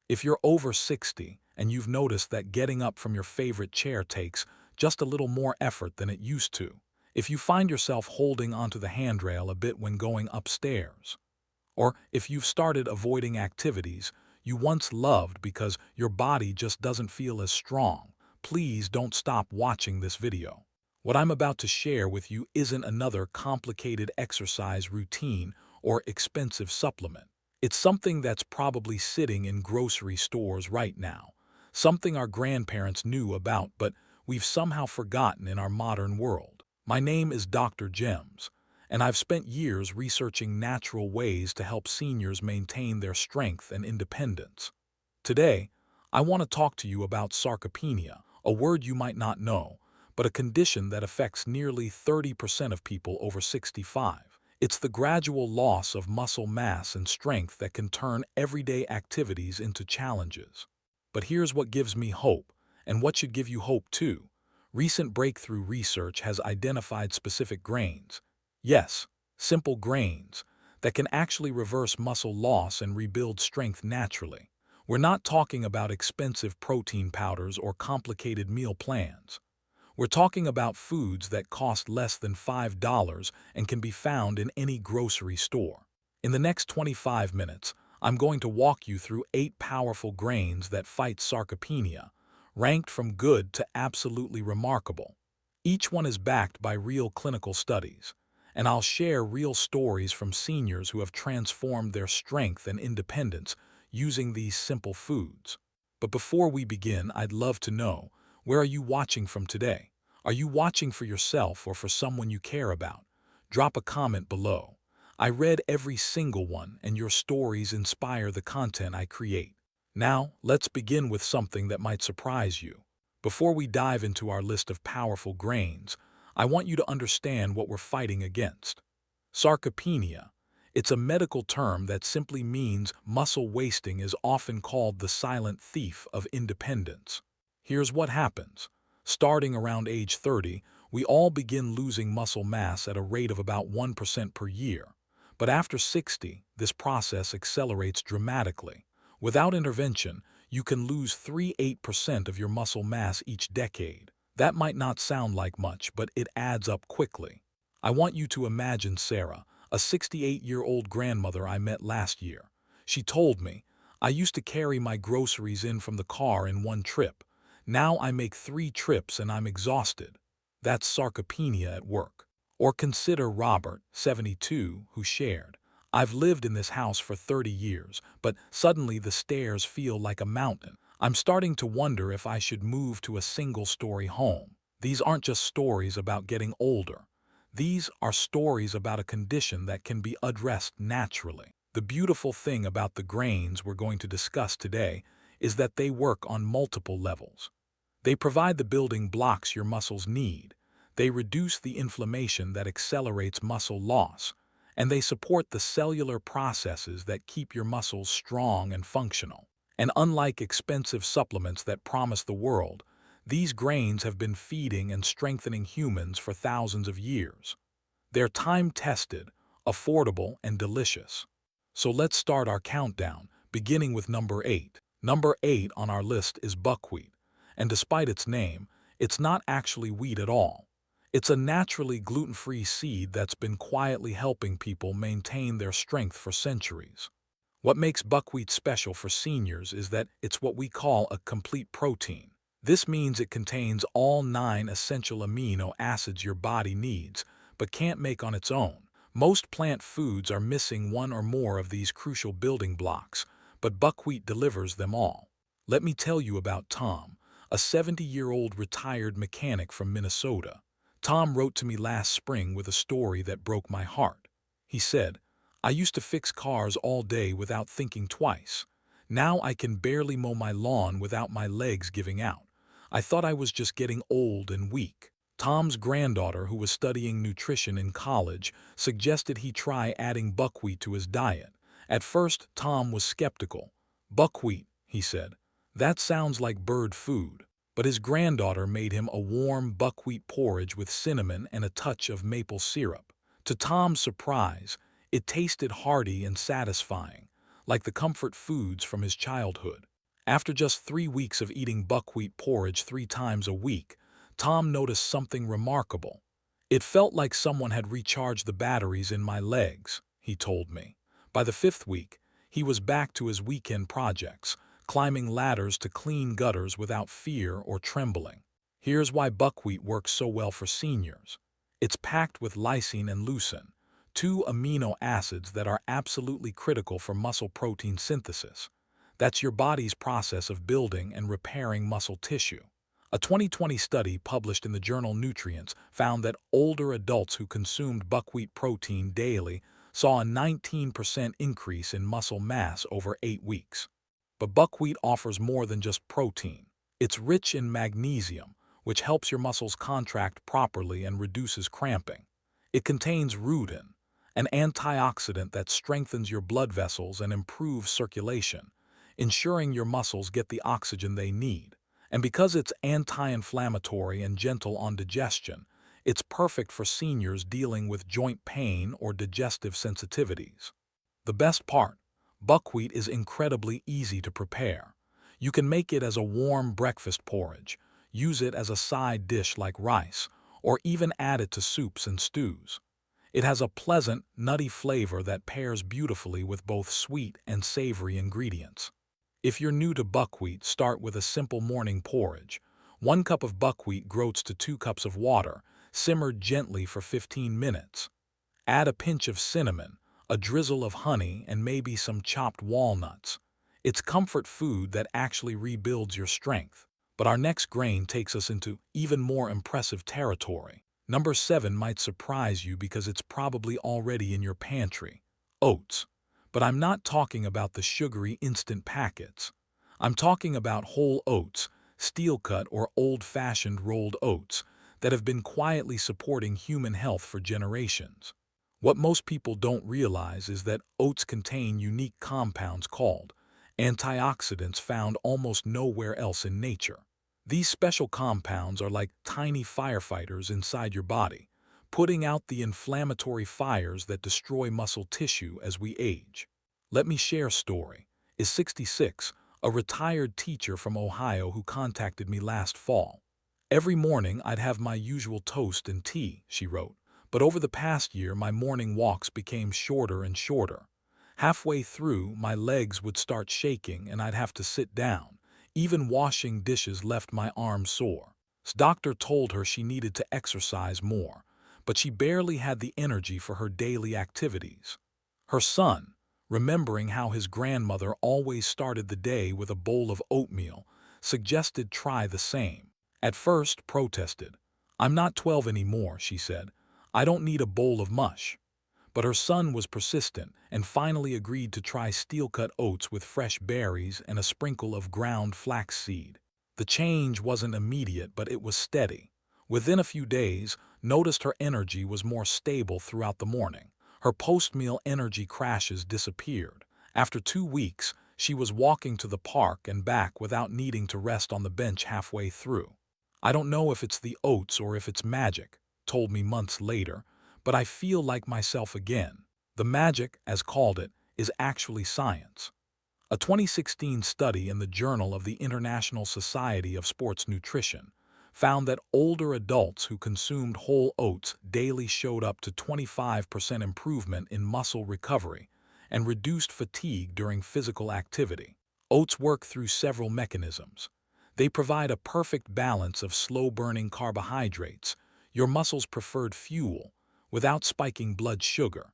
If you're over 60 and you've noticed that getting up from your favorite chair takes just a little more effort than it used to, if you find yourself holding onto the handrail a bit when going upstairs, or if you've started avoiding activities you once loved because your body just doesn't feel as strong, please don't stop watching this video. What I'm about to share with you isn't another complicated exercise routine or expensive supplement. It's something that's probably sitting in grocery stores right now, something our grandparents knew about but we've somehow forgotten in our modern world. My name is Dr. Gems, and I've spent years researching natural ways to help seniors maintain their strength and independence. Today, I want to talk to you about sarcopenia, a word you might not know, but a condition that affects nearly 30% of people over 65. It's the gradual loss of muscle mass and strength that can turn everyday activities into challenges. But here's what gives me hope, and what should give you hope too. Recent breakthrough research has identified specific grains, yes, simple grains, that can actually reverse muscle loss and rebuild strength naturally. We're not talking about expensive protein powders or complicated meal plans. We're talking about foods that cost less than $5 and can be found in any grocery store. In the next 25 minutes, I'm going to walk you through 8 powerful grains that fight sarcopenia, ranked from good to absolutely remarkable. Each one is backed by real clinical studies, and I'll share real stories from seniors who have transformed their strength and independence using these simple foods. But before we begin, I'd love to know, where are you watching from today? Are you watching for yourself or for someone you care about? Drop a comment below. I read every single one, and your stories inspire the content I create. Now, let's begin with something that might surprise you. Before we dive into our list of powerful grains, I want you to understand what we're fighting against. Sarcopenia. It's a medical term that simply means muscle wasting, is often called the silent thief of independence. Here's what happens. Starting around age 30, we all begin losing muscle mass at a rate of about 1% per year. But after 60, this process accelerates dramatically. Without intervention, you can lose 3–8% of your muscle mass each decade. That might not sound like much, but it adds up quickly. I want you to imagine Sarah, a 68-year-old grandmother I met last year. She told me, "I used to carry my groceries in from the car in one trip. Now I make 3 trips and I'm exhausted." That's sarcopenia at work. Or consider Robert, 72, who shared, "I've lived in this house for 30 years, but suddenly the stairs feel like a mountain. I'm starting to wonder if I should move to a single-story home." These aren't just stories about getting older. These are stories about a condition that can be addressed naturally. The beautiful thing about the grains we're going to discuss today is that they work on multiple levels. They provide the building blocks your muscles need. They reduce the inflammation that accelerates muscle loss, and they support the cellular processes that keep your muscles strong and functional. And unlike expensive supplements that promise the world, these grains have been feeding and strengthening humans for thousands of years. They're time-tested, affordable, and delicious. So let's start our countdown, beginning with number 8. Number 8 on our list is buckwheat, and despite its name, it's not actually wheat at all. It's a naturally gluten-free seed that's been quietly helping people maintain their strength for centuries. What makes buckwheat special for seniors is that it's what we call a complete protein. This means it contains all 9 essential amino acids your body needs, but can't make on its own. Most plant foods are missing one or more of these crucial building blocks, but buckwheat delivers them all. Let me tell you about Tom, a 70-year-old retired mechanic from Minnesota. Tom wrote to me last spring with a story that broke my heart. He said, "I used to fix cars all day without thinking twice. Now I can barely mow my lawn without my legs giving out. I thought I was just getting old and weak." Tom's granddaughter, who was studying nutrition in college, suggested he try adding buckwheat to his diet. At first, Tom was skeptical. "Buckwheat," he said, "that sounds like bird food." But his granddaughter made him a warm buckwheat porridge with cinnamon and a touch of maple syrup. To Tom's surprise, it tasted hearty and satisfying, like the comfort foods from his childhood. After just 3 weeks of eating buckwheat porridge 3 times a week, Tom noticed something remarkable. It felt like someone had recharged the batteries in my legs, he told me. By the 5th week, he was back to his weekend projects, climbing ladders to clean gutters without fear or trembling. Here's why buckwheat works so well for seniors. It's packed with lysine and leucine, two amino acids that are absolutely critical for muscle protein synthesis. That's your body's process of building and repairing muscle tissue. A 2020 study published in the journal Nutrients found that older adults who consumed buckwheat protein daily saw a 19% increase in muscle mass over 8 weeks. But buckwheat offers more than just protein. It's rich in magnesium, which helps your muscles contract properly and reduces cramping. It contains rutin, an antioxidant that strengthens your blood vessels and improves circulation, ensuring your muscles get the oxygen they need. And because it's anti-inflammatory and gentle on digestion, it's perfect for seniors dealing with joint pain or digestive sensitivities. The best part, buckwheat is incredibly easy to prepare. You can make it as a warm breakfast porridge, use it as a side dish like rice, or even add it to soups and stews. It has a pleasant, nutty flavor that pairs beautifully with both sweet and savory ingredients. If you're new to buckwheat, start with a simple morning porridge. 1 cup of buckwheat groats to 2 cups of water, simmered gently for 15 minutes. Add a pinch of cinnamon, a drizzle of honey, and maybe some chopped walnuts. It's comfort food that actually rebuilds your strength. But our next grain takes us into even more impressive territory. Number 7 might surprise you because it's probably already in your pantry. Oats. But I'm not talking about the sugary instant packets. I'm talking about whole oats, steel-cut or old-fashioned rolled oats, that have been quietly supporting human health for generations. What most people don't realize is that oats contain unique compounds called antioxidants found almost nowhere else in nature. These special compounds are like tiny firefighters inside your body, putting out the inflammatory fires that destroy muscle tissue as we age. Let me share a story. Is 66, a retired teacher from Ohio who contacted me last fall. Every morning I'd have my usual toast and tea, she wrote, but over the past year my morning walks became shorter and shorter. Halfway through, my legs would start shaking and I'd have to sit down. Even washing dishes left my arms sore. Doctor told her she needed to exercise more, but she barely had the energy for her daily activities. Her son, remembering how his grandmother always started the day with a bowl of oatmeal, suggested try the same. At first, protested. "I'm not 12 anymore," she said. "I don't need a bowl of mush." But her son was persistent and finally agreed to try steel-cut oats with fresh berries and a sprinkle of ground flaxseed. The change wasn't immediate, but it was steady. Within a few days, noticed her energy was more stable throughout the morning. Her post-meal energy crashes disappeared. After 2 weeks, she was walking to the park and back without needing to rest on the bench halfway through. "I don't know if it's the oats or if it's magic," told me months later, "but I feel like myself again." The magic, as called it, is actually science. A 2016 study in the Journal of the International Society of Sports Nutrition found that older adults who consumed whole oats daily showed up to 25% improvement in muscle recovery and reduced fatigue during physical activity. Oats work through several mechanisms. They provide a perfect balance of slow-burning carbohydrates, your muscles' preferred fuel, without spiking blood sugar.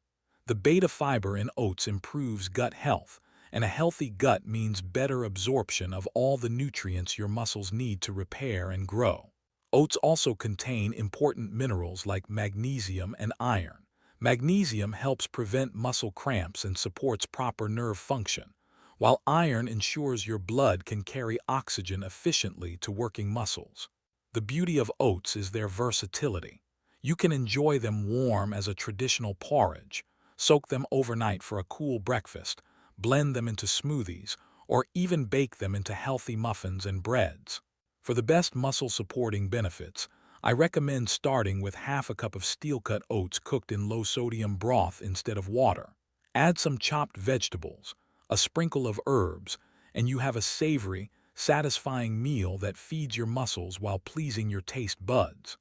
The beta fiber in oats improves gut health, and a healthy gut means better absorption of all the nutrients your muscles need to repair and grow. Oats also contain important minerals like magnesium and iron. Magnesium helps prevent muscle cramps and supports proper nerve function, while iron ensures your blood can carry oxygen efficiently to working muscles. The beauty of oats is their versatility. You can enjoy them warm as a traditional porridge, soak them overnight for a cool breakfast, blend them into smoothies, or even bake them into healthy muffins and breads. For the best muscle-supporting benefits, I recommend starting with half a cup of steel-cut oats cooked in low-sodium broth instead of water. Add some chopped vegetables, a sprinkle of herbs, and you have a savory, satisfying meal that feeds your muscles while pleasing your taste buds.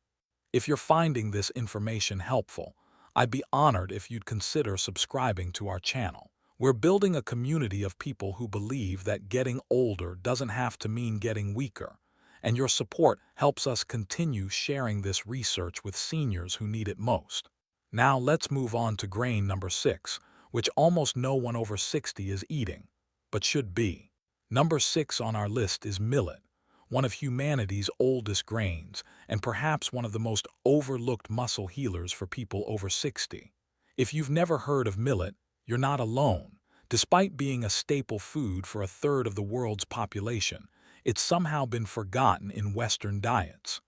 If you're finding this information helpful, I'd be honored if you'd consider subscribing to our channel. We're building a community of people who believe that getting older doesn't have to mean getting weaker, and your support helps us continue sharing this research with seniors who need it most. Now let's move on to grain number 6, which almost no one over 60 is eating, but should be. Number 6 on our list is millet, one of humanity's oldest grains, and perhaps one of the most overlooked muscle healers for people over 60. If you've never heard of millet, you're not alone. Despite being a staple food for a third of the world's population, it's somehow been forgotten in Western diets.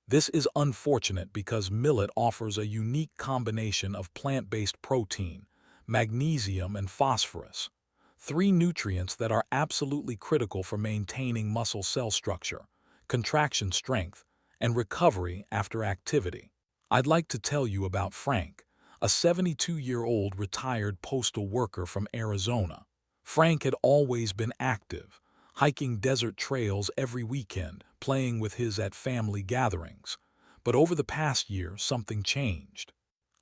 This is unfortunate because millet offers a unique combination of plant-based protein, magnesium, and phosphorus, three nutrients that are absolutely critical for maintaining muscle cell structure, contraction strength, and recovery after activity. I'd like to tell you about Frank, a 72-year-old retired postal worker from Arizona. Frank had always been active, hiking desert trails every weekend, playing with his at family gatherings. But over the past year, something changed.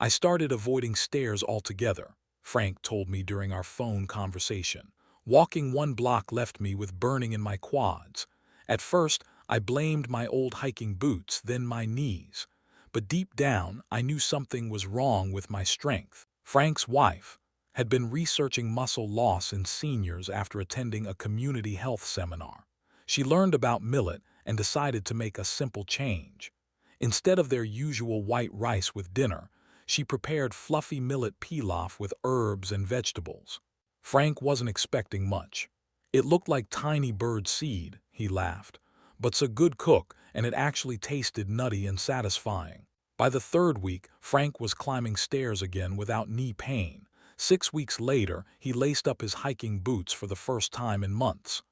"I started avoiding stairs altogether," Frank told me during our phone conversation. "Walking one block left me with burning in my quads. At first, I blamed my old hiking boots, then my knees. But deep down, I knew something was wrong with my strength." Frank's wife had been researching muscle loss in seniors after attending a community health seminar. She learned about millet and decided to make a simple change. Instead of their usual white rice with dinner, she prepared fluffy millet pilaf with herbs and vegetables. Frank wasn't expecting much. "It looked like tiny bird seed," he laughed. "But's a good cook, and it actually tasted nutty and satisfying." By the third week, Frank was climbing stairs again without knee pain. 6 weeks later, he laced up his hiking boots for the first time in months.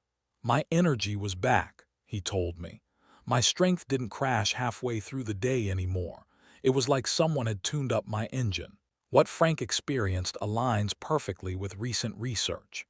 "My energy was back," he told me. "My strength didn't crash halfway through the day anymore. It was like someone had tuned up my engine." What Frank experienced aligns perfectly with recent research.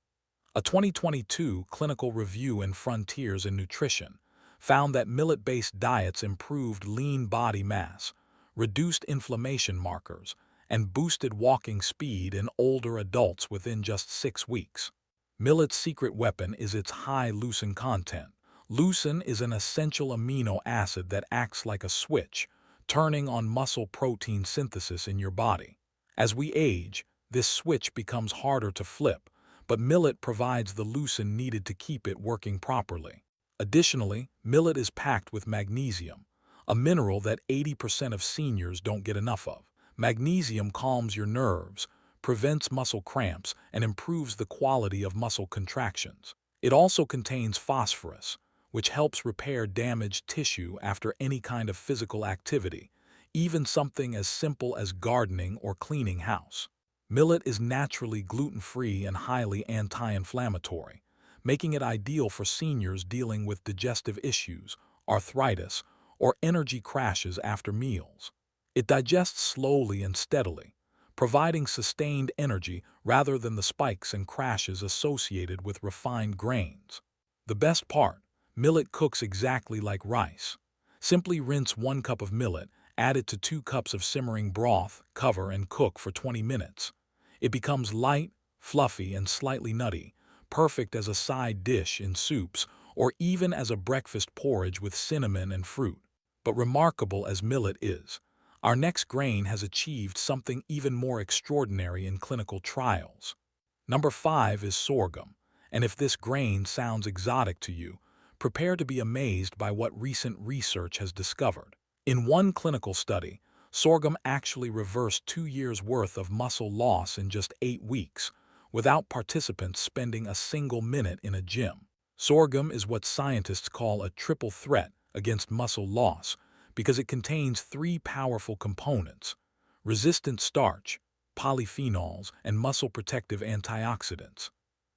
A 2022 clinical review in Frontiers in Nutrition found that millet-based diets improved lean body mass, reduced inflammation markers, and boosted walking speed in older adults within just 6 weeks. Millet's secret weapon is its high leucine content. Leucine is an essential amino acid that acts like a switch, turning on muscle protein synthesis in your body. As we age, this switch becomes harder to flip, but millet provides the leucine needed to keep it working properly. Additionally, millet is packed with magnesium, a mineral that 80% of seniors don't get enough of. Magnesium calms your nerves, prevents muscle cramps, and improves the quality of muscle contractions. It also contains phosphorus, which helps repair damaged tissue after any kind of physical activity, even something as simple as gardening or cleaning house. Millet is naturally gluten-free and highly anti-inflammatory, making it ideal for seniors dealing with digestive issues, arthritis, or energy crashes after meals. It digests slowly and steadily, providing sustained energy rather than the spikes and crashes associated with refined grains. The best part, millet cooks exactly like rice. Simply rinse 1 cup of millet, add it to 2 cups of simmering broth, cover, and cook for 20 minutes. It becomes light, fluffy, and slightly nutty, perfect as a side dish in soups or even as a breakfast porridge with cinnamon and fruit. But remarkable as millet is, our next grain has achieved something even more extraordinary in clinical trials. Number 5 is sorghum, and if this grain sounds exotic to you, prepare to be amazed by what recent research has discovered. In one clinical study, sorghum actually reversed 2 years' worth of muscle loss in just 8 weeks, without participants spending a single minute in a gym. Sorghum is what scientists call a triple threat against muscle loss because it contains 3 powerful components: resistant starch, polyphenols, and muscle-protective antioxidants.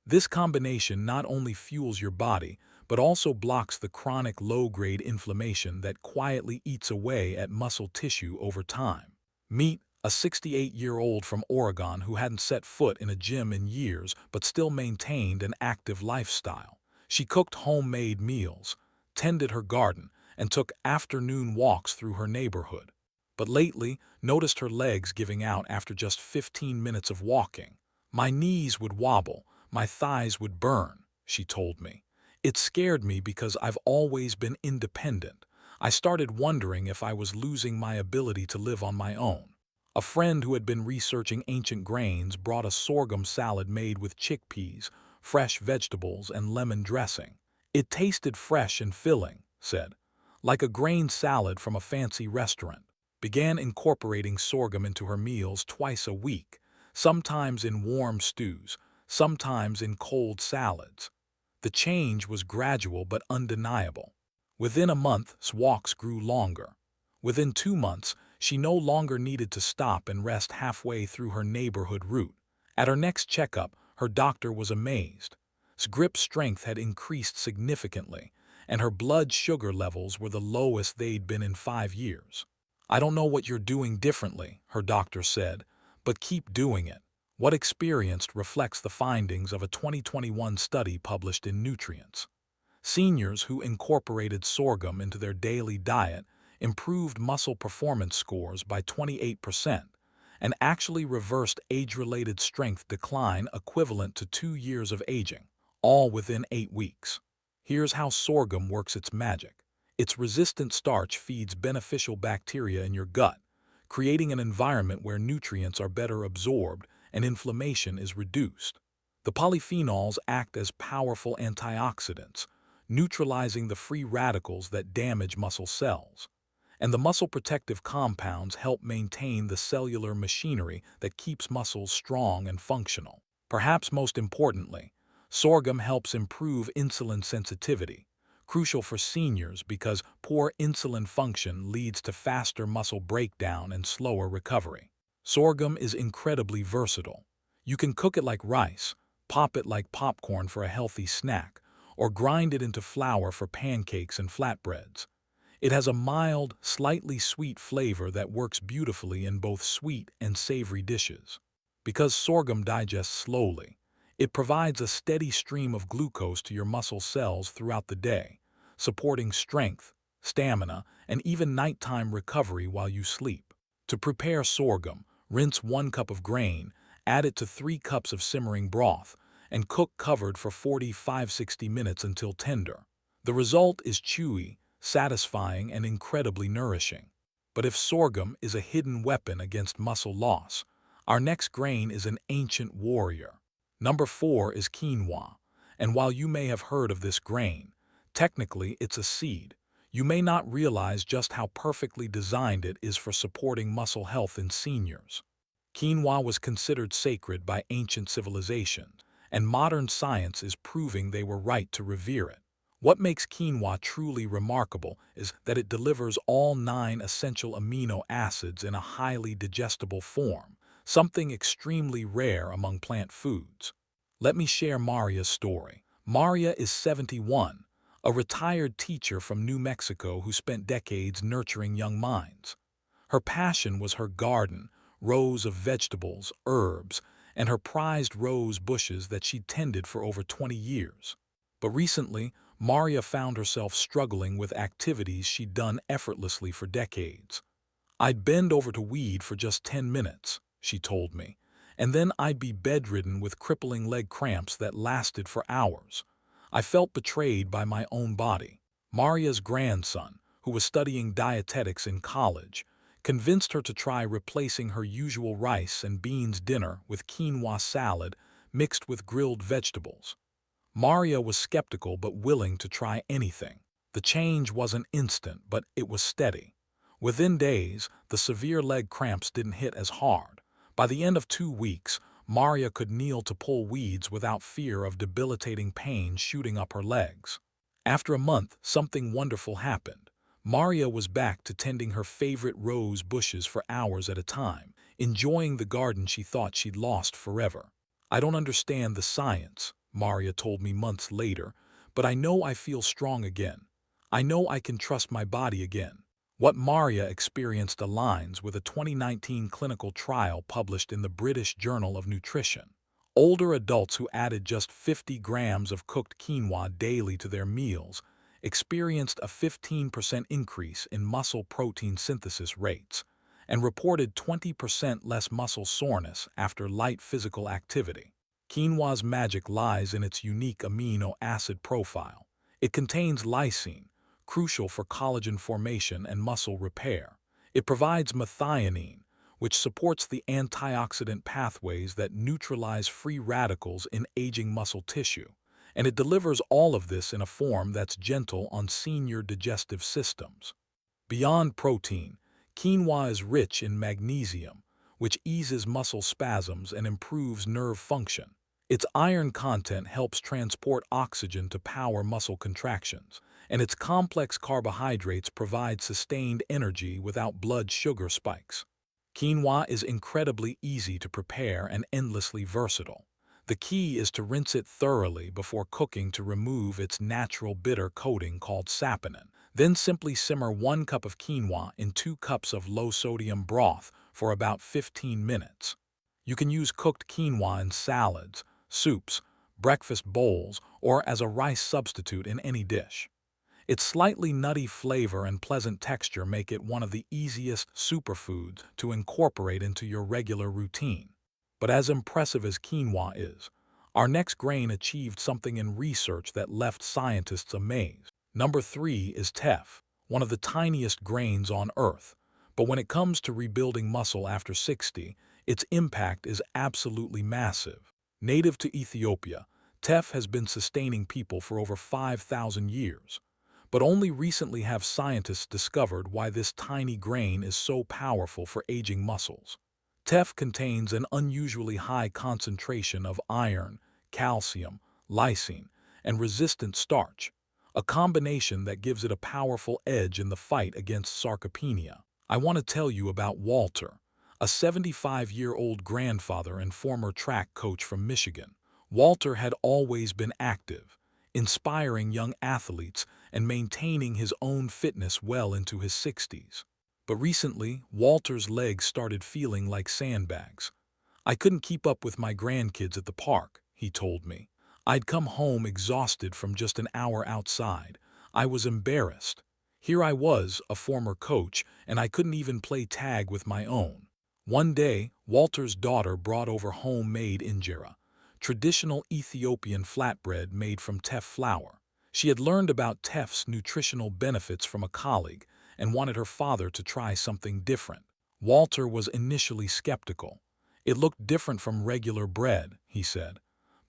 This combination not only fuels your body, but also blocks the chronic low-grade inflammation that quietly eats away at muscle tissue over time. Meet a 68-year-old from Oregon who hadn't set foot in a gym in years but still maintained an active lifestyle. She cooked homemade meals, tended her garden, and took afternoon walks through her neighborhood. But lately, noticed her legs giving out after just 15 minutes of walking. My knees would wobble, my thighs would burn, she told me. It scared me because I've always been independent. I started wondering if I was losing my ability to live on my own. A friend who had been researching ancient grains brought a sorghum salad made with chickpeas, fresh vegetables, and lemon dressing. It tasted fresh and filling, said, like a grain salad from a fancy restaurant. Began incorporating sorghum into her meals twice a week, sometimes in warm stews, sometimes in cold salads. The change was gradual but undeniable. Within a month, walks grew longer. Within 2 months, she no longer needed to stop and rest halfway through her neighborhood route. At her next checkup, her doctor was amazed. Grip strength had increased significantly, and her blood sugar levels were the lowest they'd been in 5 years. I don't know what you're doing differently, her doctor said, but keep doing it. What experienced reflects the findings of a 2021 study published in Nutrients. Seniors who incorporated sorghum into their daily diet improved muscle performance scores by 28% and actually reversed age-related strength decline equivalent to 2 years of aging, all within 8 weeks. Here's how sorghum works its magic. Its resistant starch feeds beneficial bacteria in your gut, creating an environment where nutrients are better absorbed and inflammation is reduced. The polyphenols act as powerful antioxidants, neutralizing the free radicals that damage muscle cells. And the muscle protective compounds help maintain the cellular machinery that keeps muscles strong and functional. Perhaps most importantly, sorghum helps improve insulin sensitivity, crucial for seniors because poor insulin function leads to faster muscle breakdown and slower recovery. Sorghum is incredibly versatile. You can cook it like rice, pop it like popcorn for a healthy snack, or grind it into flour for pancakes and flatbreads. It has a mild, slightly sweet flavor that works beautifully in both sweet and savory dishes. Because sorghum digests slowly, it provides a steady stream of glucose to your muscle cells throughout the day, supporting strength, stamina, and even nighttime recovery while you sleep. To prepare sorghum, rinse 1 cup of grain, add it to 3 cups of simmering broth, and cook covered for 45–60 minutes until tender. The result is chewy, satisfying, and incredibly nourishing. But if sorghum is a hidden weapon against muscle loss, our next grain is an ancient warrior. Number 4 is quinoa, and while you may have heard of this grain, technically it's a seed. You may not realize just how perfectly designed it is for supporting muscle health in seniors. Quinoa was considered sacred by ancient civilizations, and modern science is proving they were right to revere it. What makes quinoa truly remarkable is that it delivers all 9 essential amino acids in a highly digestible form, something extremely rare among plant foods. Let me share Maria's story. Maria is 71, a retired teacher from New Mexico who spent decades nurturing young minds. Her passion was her garden, rows of vegetables, herbs, and her prized rose bushes that she'd tended for over 20 years. But recently, Maria found herself struggling with activities she'd done effortlessly for decades. "I'd bend over to weed for just 10 minutes, she told me, and then I'd be bedridden with crippling leg cramps that lasted for hours. I felt betrayed by my own body." Maria's grandson, who was studying dietetics in college, convinced her to try replacing her usual rice and beans dinner with quinoa salad mixed with grilled vegetables. Maria was skeptical but willing to try anything. The change wasn't instant, but it was steady. Within days, the severe leg cramps didn't hit as hard. By the end of 2 weeks, Maria could kneel to pull weeds without fear of debilitating pain shooting up her legs. After a month, something wonderful happened. Maria was back to tending her favorite rose bushes for hours at a time, enjoying the garden she thought she'd lost forever. "I don't understand the science," Maria told me months later, "but I know I feel strong again. I know I can trust my body again." What Maria experienced aligns with a 2019 clinical trial published in the British Journal of Nutrition. Older adults who added just 50 grams of cooked quinoa daily to their meals experienced a 15% increase in muscle protein synthesis rates and reported 20% less muscle soreness after light physical activity. Quinoa's magic lies in its unique amino acid profile. It contains lysine, crucial for collagen formation and muscle repair. It provides methionine, which supports the antioxidant pathways that neutralize free radicals in aging muscle tissue. And it delivers all of this in a form that's gentle on senior digestive systems. Beyond protein, quinoa is rich in magnesium, which eases muscle spasms and improves nerve function. Its iron content helps transport oxygen to power muscle contractions, and its complex carbohydrates provide sustained energy without blood sugar spikes. Quinoa is incredibly easy to prepare and endlessly versatile. The key is to rinse it thoroughly before cooking to remove its natural bitter coating called saponin. Then simply simmer 1 cup of quinoa in 2 cups of low-sodium broth for about 15 minutes. You can use cooked quinoa in salads, soups, breakfast bowls, or as a rice substitute in any dish. Its slightly nutty flavor and pleasant texture make it one of the easiest superfoods to incorporate into your regular routine. But as impressive as quinoa is, our next grain achieved something in research that left scientists amazed. Number 3 is teff, one of the tiniest grains on Earth. But when it comes to rebuilding muscle after 60, its impact is absolutely massive. Native to Ethiopia, teff has been sustaining people for over 5,000 years. But only recently have scientists discovered why this tiny grain is so powerful for aging muscles. Teff contains an unusually high concentration of iron, calcium, lysine, and resistant starch, a combination that gives it a powerful edge in the fight against sarcopenia. I want to tell you about Walter, a 75-year-old grandfather and former track coach from Michigan. Walter had always been active, inspiring young athletes and maintaining his own fitness well into his 60s. But recently, Walter's legs started feeling like sandbags. "I couldn't keep up with my grandkids at the park," he told me. "I'd come home exhausted from just an hour outside. I was embarrassed. Here I was, a former coach, and I couldn't even play tag with my own." One day, Walter's daughter brought over homemade injera, traditional Ethiopian flatbread made from teff flour. She had learned about teff's nutritional benefits from a colleague and wanted her father to try something different. Walter was initially skeptical. "It looked different from regular bread," he said,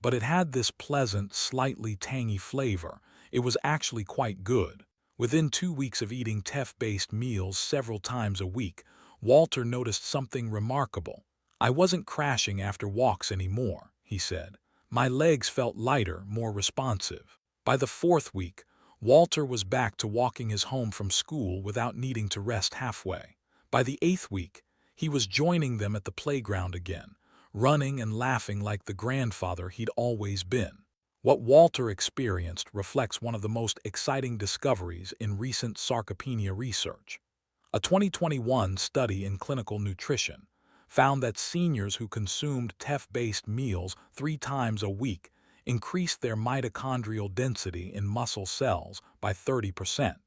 "but it had this pleasant, slightly tangy flavor. It was actually quite good." Within 2 weeks of eating teff-based meals several times a week, Walter noticed something remarkable. "I wasn't crashing after walks anymore," he said. "My legs felt lighter, more responsive." By the 4th week, Walter was back to walking his home from school without needing to rest halfway. By the 8th week, he was joining them at the playground again, running and laughing like the grandfather he'd always been. What Walter experienced reflects one of the most exciting discoveries in recent sarcopenia research. A 2021 study in clinical nutrition found that seniors who consumed teff-based meals 3 times a week increased their mitochondrial density in muscle cells by 30%.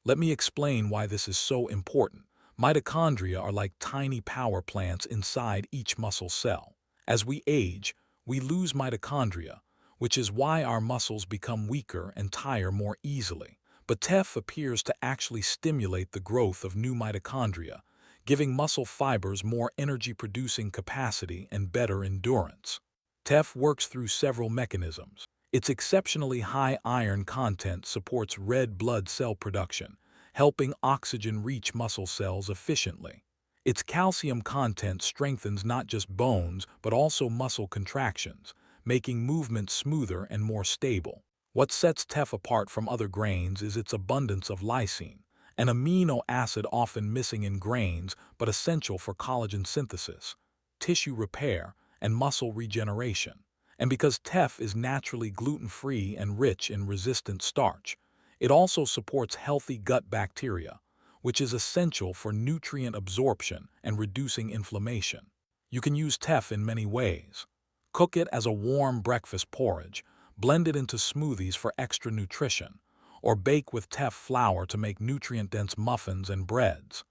Let me explain why this is so important. Mitochondria are like tiny power plants inside each muscle cell. As we age, we lose mitochondria, which is why our muscles become weaker and tire more easily. But teff appears to actually stimulate the growth of new mitochondria, giving muscle fibers more energy-producing capacity and better endurance. Teff works through several mechanisms. Its exceptionally high iron content supports red blood cell production, helping oxygen reach muscle cells efficiently. Its calcium content strengthens not just bones but also muscle contractions, making movement smoother and more stable. What sets teff apart from other grains is its abundance of lysine, an amino acid often missing in grains but essential for collagen synthesis, tissue repair, and muscle regeneration. And because teff is naturally gluten-free and rich in resistant starch, it also supports healthy gut bacteria, which is essential for nutrient absorption and reducing inflammation. You can use teff in many ways. Cook it as a warm breakfast porridge, blend it into smoothies for extra nutrition, or bake with teff flour to make nutrient-dense muffins and breads.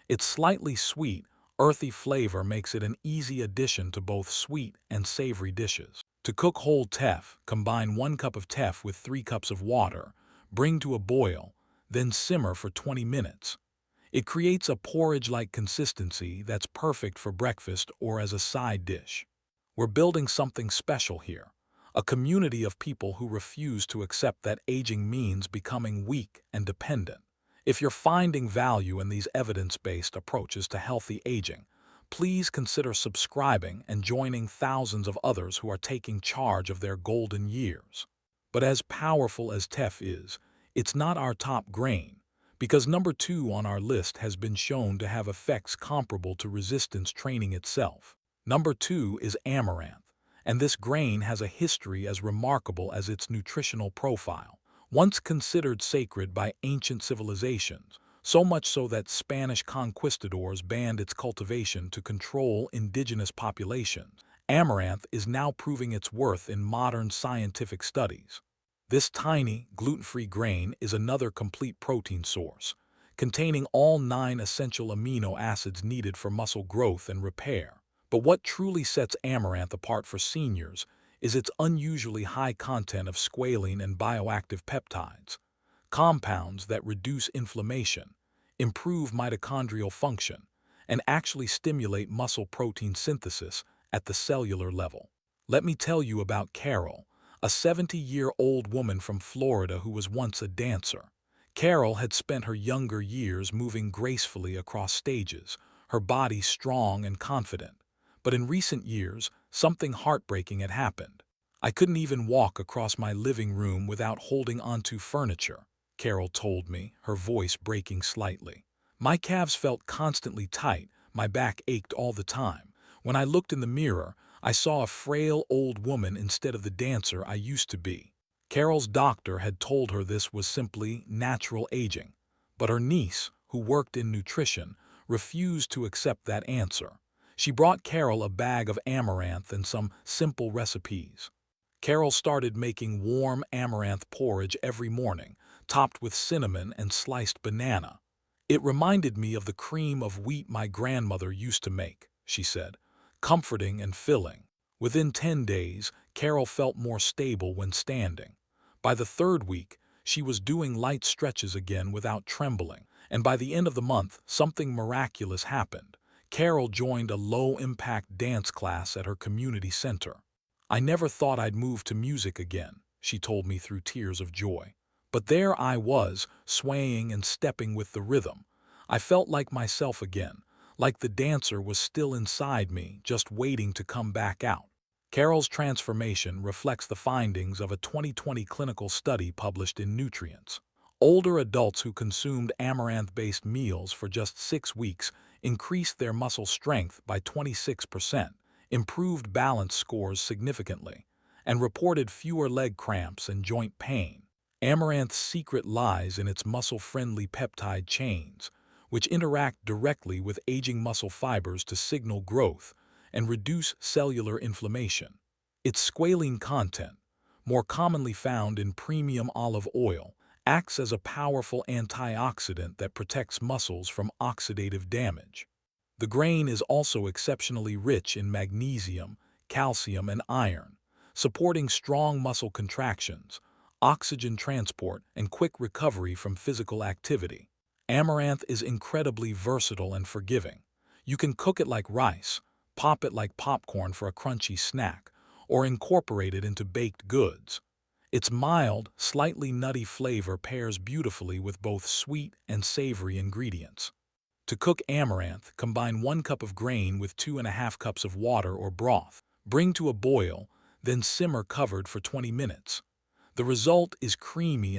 Its slightly sweet, earthy flavor makes it an easy addition to both sweet and savory dishes. To cook whole teff, combine 1 cup of teff with 3 cups of water, bring to a boil, then simmer for 20 minutes. It creates a porridge-like consistency that's perfect for breakfast or as a side dish. We're building something special here, a community of people who refuse to accept that aging means becoming weak and dependent. If you're finding value in these evidence-based approaches to healthy aging, please consider subscribing and joining thousands of others who are taking charge of their golden years. But as powerful as teff is, it's not our top grain, because number 2 on our list has been shown to have effects comparable to resistance training itself. Number 2 is amaranth, and this grain has a history as remarkable as its nutritional profile. Once considered sacred by ancient civilizations, so much so that Spanish conquistadors banned its cultivation to control indigenous populations, amaranth is now proving its worth in modern scientific studies. This tiny, gluten-free grain is another complete protein source, containing all 9 essential amino acids needed for muscle growth and repair. But what truly sets amaranth apart for seniors is its unusually high content of squalene and bioactive peptides, compounds that reduce inflammation, improve mitochondrial function, and actually stimulate muscle protein synthesis at the cellular level. Let me tell you about Carol, a 70-year-old woman from Florida who was once a dancer. Carol had spent her younger years moving gracefully across stages, her body strong and confident. But in recent years, something heartbreaking had happened. "I couldn't even walk across my living room without holding onto furniture," Carol told me, her voice breaking slightly. "My calves felt constantly tight, my back ached all the time. When I looked in the mirror, I saw a frail old woman instead of the dancer I used to be." Carol's doctor had told her this was simply natural aging, but her niece, who worked in nutrition, refused to accept that answer. She brought Carol a bag of amaranth and some simple recipes. Carol started making warm amaranth porridge every morning, topped with cinnamon and sliced banana. "It reminded me of the cream of wheat my grandmother used to make," she said, "comforting and filling." Within 10 days, Carol felt more stable when standing. By the 3rd week, she was doing light stretches again without trembling, and by the end of the month, something miraculous happened. Carol joined a low-impact dance class at her community center. "I never thought I'd move to music again," she told me through tears of joy. "But there I was, swaying and stepping with the rhythm. I felt like myself again, like the dancer was still inside me, just waiting to come back out." Carol's transformation reflects the findings of a 2020 clinical study published in Nutrients. Older adults who consumed amaranth-based meals for just 6 weeks increased their muscle strength by 26%, improved balance scores significantly, and reported fewer leg cramps and joint pain. Amaranth's secret lies in its muscle-friendly peptide chains, which interact directly with aging muscle fibers to signal growth and reduce cellular inflammation. Its squalene content, more commonly found in premium olive oil, acts as a powerful antioxidant that protects muscles from oxidative damage. The grain is also exceptionally rich in magnesium, calcium, and iron, supporting strong muscle contractions, oxygen transport, and quick recovery from physical activity. Amaranth is incredibly versatile and forgiving. You can cook it like rice, pop it like popcorn for a crunchy snack, or incorporate it into baked goods. Its mild, slightly nutty flavor pairs beautifully with both sweet and savory ingredients. To cook amaranth, combine 1 cup of grain with 2½ cups of water or broth. Bring to a boil, then simmer covered for 20 minutes. The result is creamy